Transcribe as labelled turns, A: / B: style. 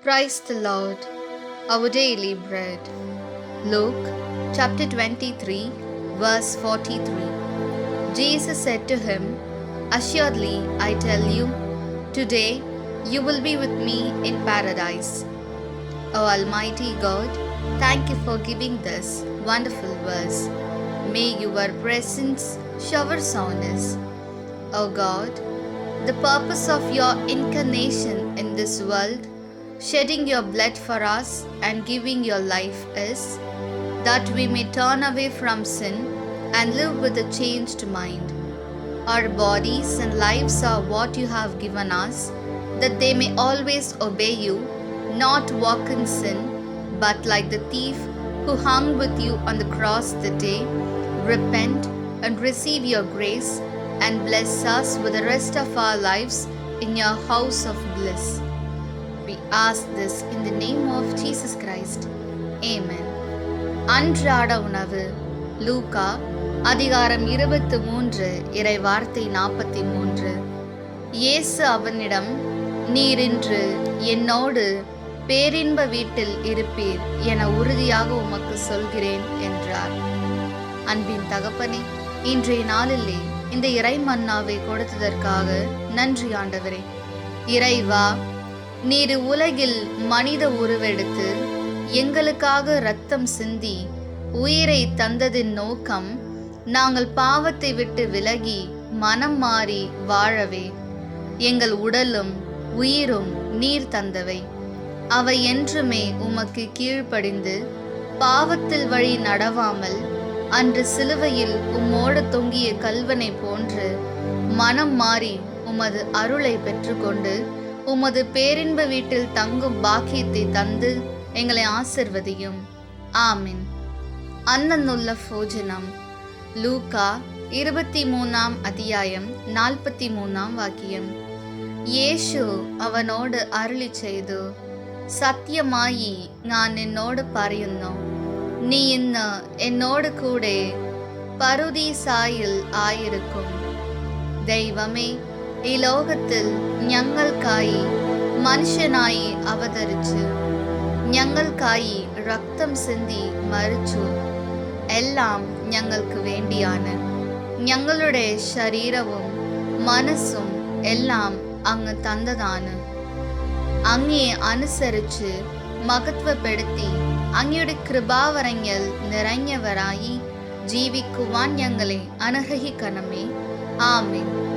A: Praise the Lord, our daily bread. Luke chapter 23, verse 43. Jesus said to him, "Assuredly, I tell you, today you will be with me in paradise." O Almighty God, thank you for giving this wonderful verse. May your presence showers on us. O God, the purpose of your incarnation in this world, shedding your blood for us and giving your life is that we may turn away from sin and live with a changed mind. Our bodies and lives are what you have given us, that they may always obey you, not walk in sin, but like the thief who hung with you on the cross that day, repent and receive your grace and bless us with the rest of our lives in your house of bliss. We ask this in the name of Jesus Christ. Amen. அன்றாட உணவு. லூக்கா அதிகாரம் 23 இறை வார்த்தை 43. இயேசு அவனிடம், "நீர் இன்று என்னோடு பேரின்ப வீட்டில் இருப்பீர் என உறுதியாக உமக்கு சொல்கிறேன்" என்றார். அன்பின் தகப்பனே, இன்றைய நாளிலே இந்த இறை மன்னாவை கொடுத்ததற்காக நன்றி ஆண்டவரே. இறைவா, நீர் உலகில் மனித உருவெடுத்து எங்களுக்காக இரத்தம் சிந்தி உயிரை தந்ததின் நோக்கம் நாங்கள் பாவத்தை விட்டு விலகி மனம் மாறி வாழவே. எங்கள் உடலும் உயிரும் நீர் தந்தவை. அவை என்றுமே உமக்கு கீழ்ப்படிந்து பாவத்தில் வழி நடவாமல் அன்று சிலுவையில் உம்மோடு தொங்கிய கல்வனை போன்று மனம் மாறி உமது அருளை பெற்றுக்கொண்டு உமது பேரின்ப வீட்டில் தங்கும் பாக்கியத்தை தந்து எங்களை ஆசிர்வதியும். ஆமீன். அன்னன்னுள்ள போஜனம். லூக்கா 23 அத்தியாயம் 43 வாக்கியம். യേശു അവനോട് അരുളി ചെയ്തു, "സത്യമായി ഞാൻ നിന്നോട് പറയുന്നു, നീ ഇന്ന് എന്നോട് കൂടെ പറുദീസായിൽ ആയിരിക്കും." ദൈവമേ, ഈ ലോകത്തിൽ ഞങ്ങൾക്കായി മനുഷ്യനായി അവതരിച്ച് ഞങ്ങൾക്കായി രക്തം സിന്തി മരിച്ചു. എല്ലാം ഞങ്ങൾക്ക് വേണ്ടിയാണ്. ഞങ്ങളുടെ ശരീരവും മനസ്സും എല്ലാം അങ്ങ് തന്നതാണ്. അങ്ങയെ അനുസരിച്ച് മഹത്വപ്പെടുത്തി അങ്ങയുടെ കൃപാവരങ്ങൾ നിറഞ്ഞവരായി ജീവിക്കുവാൻ ഞങ്ങളെ അനുഗ്രഹിക്കണമേ. ആമേൻ.